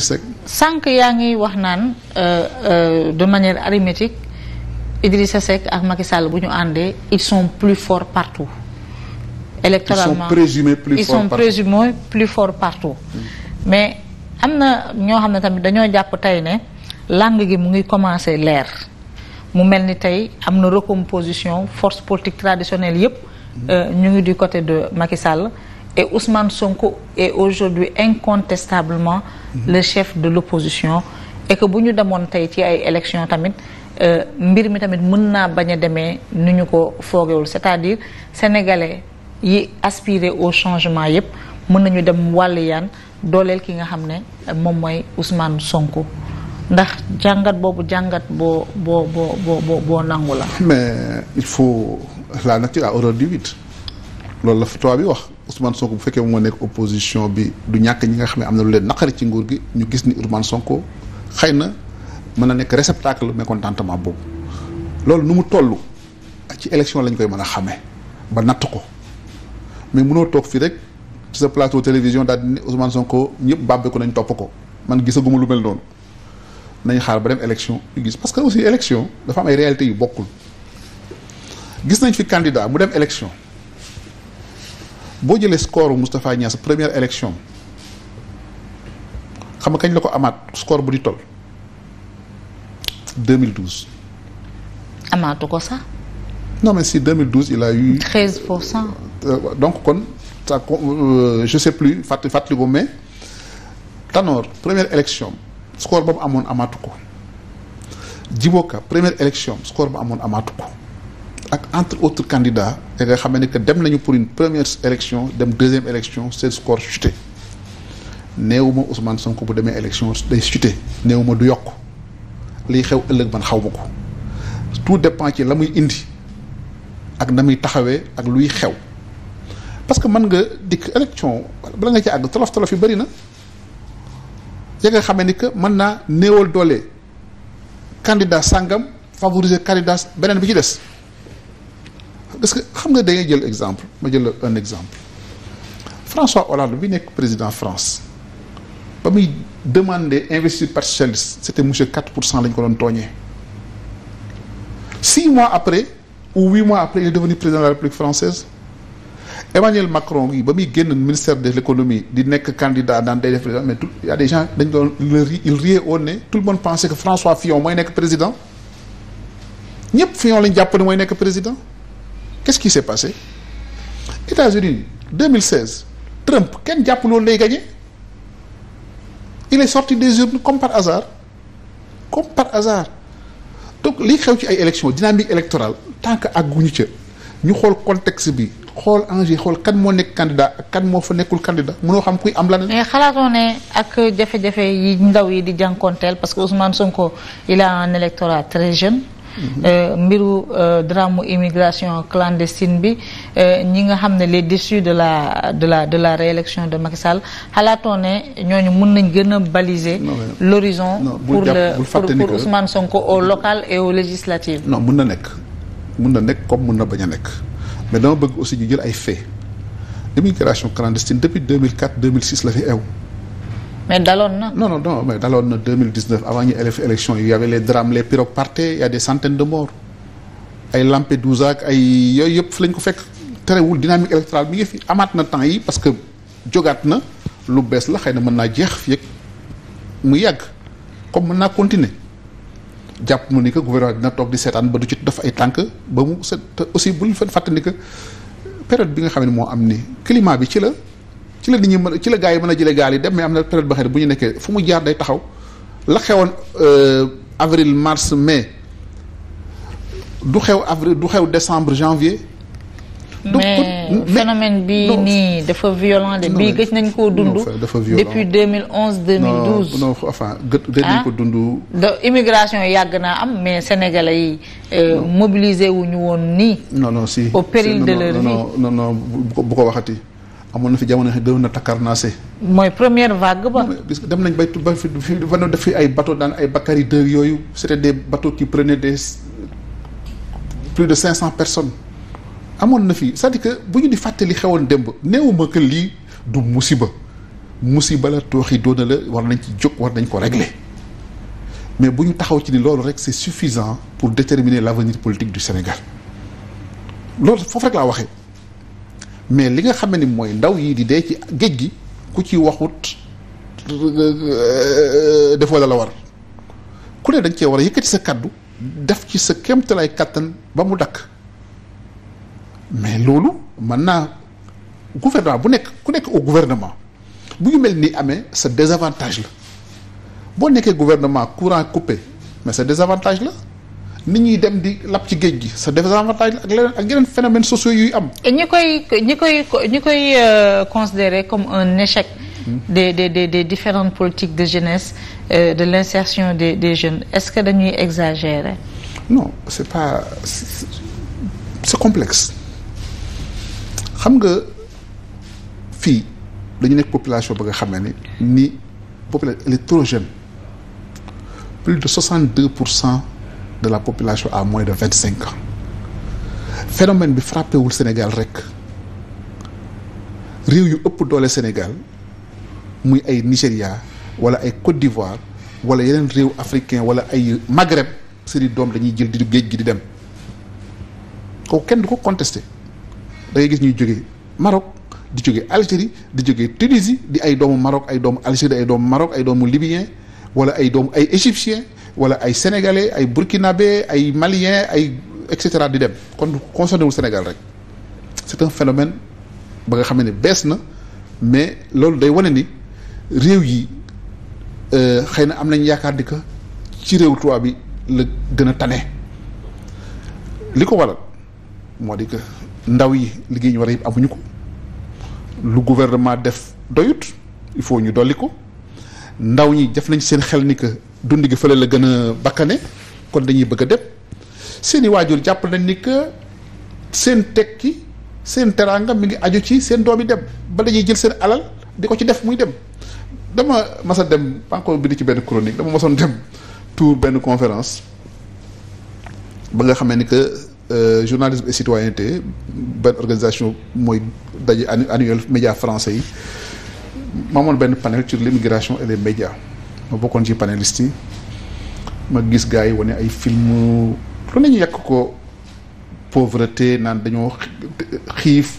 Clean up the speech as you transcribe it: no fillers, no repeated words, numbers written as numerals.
sànq yaa ngi wax naan de manière arithmétique Idrissa Seck ak Macky Sall bu ñu àndee ils sont plus forts partout. électoralement ils sont présumés plus forts partout. mais am na ñoo xam ne tamit dañoo jàpp tey ne langue gi mu ngi commencer leer mu mel ni tey am na recomposition force politique traditionnelle yépp ñu ngi du côté de Macky Sall. Et Ousmane Sonko est aujourd'hui incontestablement le chef de l'opposition et que bu ñu demoon tey ci ay élections tamit mbir mi tamit mën naa bañ a demee ni ñu ko foogewul c'est-à-dire sénégalais yi aspirer au changement yépp mën nañu dem wàllu yaan dooleel ki nga xam ne moom mooy Ousmane Sonko ndax jàngat boobu jàngat boo nangu la. Mais il faut la nature a horreur du vide loolu la tubaab bi wax. Ousmane Sonko bu fekkee moo nekk opposition bi du ñàkk ñi nga xam ne am na lu leen naqari ci nguur gi ñu gis ni Ousmane Sonko xëy na mën na nekk réceptacle mécontentement boobu loolu nu mu toll ci élection lañ koy mën a xamee ba natt ko mais mënoo toog fii rek ci sa plateau télévision daal di ne Ousmane Sonko ñëpp bàbbe ko nañ topp ko man gisaguma lu mel noonu nañ xaar ba dem élection ñu gis parce que aussi élection dafa am ay réalités yu bokkul gis nañ fi candidat mu dem élection. boo jëlee score Moustapha Niasse première élection xam nga kañ la ko amaat score bu di toll 2012. amaatu ko sax. non mais si 2012 il a eu. 13%. Donc kon ça je sais plus fàttali ko mais Tanor première élection score boobu amoon amaatu ko Djiboka première élection score bu amoon amaatu ko. ak entre autres candidats et nga xam ne que dem nañu pour une première élection dem deuxième élection seen score chuté néewuma Ousmane Sonko bu demee élection day chuté néewuma du yokk liy xew ëllëg man xaw ma ko tout dépend ci la muy indi ak na muy taxawee ak luy xew parce que mën nga dikk élection bala nga ci àgg tolof yi bëri na ya nga xam ne que mën naa néewal doole candidat sàngam favoriser candidat beneen bi ci des. parce que xam nga da ngay jël exemple ma jël un exemple François Hollande bi nekk président France ba muy demander investiture parti socialiste c'était monsieur 4% lañ ko doon tooñee 6 mois après ou 8 mois après il est devenu président de la République française Emmanuel Macron yi ba muy génn ministère de l'économie di nekk candidat daan day def président mais tout il y a des gens dañ doon il riait au nez tout le monde pensait que François Fillon mooy nekk président ñëpp Fillon lañ jàpp ne mooy nekk président. Qu'est-ce qui s'est passé? États-Unis 2016 Trump kenn jàpp loolu lay gagné il est sorti des urnes comme par hasard donc li xew ci ay élections dynamique électorale tant que àgguñu ca ñu xool contexte bi xool enjeu xool kan moo nekk candidat ak kan moo fa nekkul candidat mënoo xam kuy am lan. mais xalaatoo ne ak jafe-jafe yi ndaw yi di jànkonteel parce que Ousmane Sonko il a un électorat très jeune. mbiru drame immigration clandestine bi ñi nga xam ne les déçus de la réélection de Macky Sall xalaatoo ne ñooñu mën nañ gën a baliser l'horizon pour Ousmane Sonko au local et aux législatives. Non mën na nekk comme mën na bañ a nekk mais dama bëgg aussi ñu jël ay faits immigration clandestine depuis 2004 2006 la fi ew mais daloon na. non mais daloon na 2019 avant ñu élection yi y avait les drames les pirogues partaient il y a des centaines de morts ay Lampedusa ak ay yooyu yëpp fi lañ ko fekk terewul dynamique électorale bi ngi fi amaat na temps yi parce que jógaat na lu bees la xëy na mën naa jeex fii ak mu yàgg comme mën naa continuer jàpp mu ni que gouvernement dina toog di seetaan ba du ci def ay tànk ba mu set aussi bul fàtte ni que période bi nga xam ne moo am ni climat bi ci la nit ñi mën ci la gars yi mën a jëlee gaal yi dem mais am na période ba xam ne bu ñu nekkee fu mu jaar day taxaw la xewoon avril mars mai du xew décembre janvier. mais phénomène bi nii dafa violent de bii gëj nañ koo dund. dafa violent depuis 2011 2012. non enfin gëj nañ ko dund. de immigration yàgg naa am mais sénégalais yi mobilisé wu ñu woon nii. non si au péril de leur vie. non bu ko waxati. amoon na fi jamono yi gën na takkarnaase. mooy première vague ba. parce que dem nañ bay ba fi def fi ay bateau daan ay Bakary II yooyu c'était des bateaux qui prenaient plus de 500 personnes. amoon na fi c'est-à-dire que bu ñu di fàttali xewoon démb néewuma que lii du musiba musiba la tooxi doona la war nañ ci jóg war nañ ko régler mais bu ñu taxaw ci ni loolu rek c'est suffisant pour déterminer l'avenir politique du Sénégal loolu foofu rek laa waxee mais li nga xam ne ni mooy ndaw yi di dee ci géej gi ku ci waxut defoo la war ku ne dañ cee war a yëkkati sa kaddu def ci sa kéemtalaay kattan ba mu dakk mais loolu mën naa gouvernement bu nekk ku nekk au gouvernement bu ñu mel ni amee sa désavantage la boo nekkee gouvernement courant coupé mais sa désavantage la nit ñuy dem di lap ci géej gi sa désavantage la ak leneen ak yeneen phénomènes sociaux yuy am. et ñi koy considérer comme un échec. des différentes politiques de jeunesse de l'insertion des jeunes est-ce que dañuy exagérer? Non, c'est pas c'est complexe xam nga fii dañu nekk population ba nga xam ne ni population elle est trop jeune plus de 62% de la population a moins de 25 ans phénomène bi frappé wul Sénégal rek réew yu ëpp doole Sénégal muy ay Nigéria wala ay Côte d'Ivoire wala yeneen réew africain wala ay Maghreb seeni doom dañuy jël di géej gi di dem kooku kenn du ko contesté da ngay gis ñuy jógee Maroc di jógee Algérie di jógee Tunisie di ay doomu Maroc ay doomu Algérie ay doomu Maroc ay doomu Libyen wala ay doomu ay Égyptien wala ay Sénégalais ay Burkinabé ay Malien ay et cetera di dem kon du concerné wul Sénégal rek c'est un phénomène ba nga xam ne bees na mais loolu day wane ni réew yi xëy na am nañ yaakaar di que ci réew tubaab bi la gën a tane li ko waral moo di que ndaw yi liggéey ñu war a yëpp amuñu ko lu gouvernement def doyut il faut ñu dolli ko ndaw ñi def nañ seen xel ni que dund gi fële la gën a bakkane kon dañuy bëgg a dem seeni waajur jàpp nañ ni que seen tekki seen teraanga mi ngi aju ci seen doom yi dem ba dañuy jël seen alal di ko ci def muy dem dama mas a dem encore bi di ci benn chronique dama masoon dem tour benn conférence ba nga xamee ni que journalisme et citoyenneté benn organisation mooy daje annuel média français yi ma amoon benn panel sur l'immigration et les médias ma bokkoon ci panélistes yi ma gis gars yi wane ay film lu nañu yàq ko pauvreté naan dañoo xiif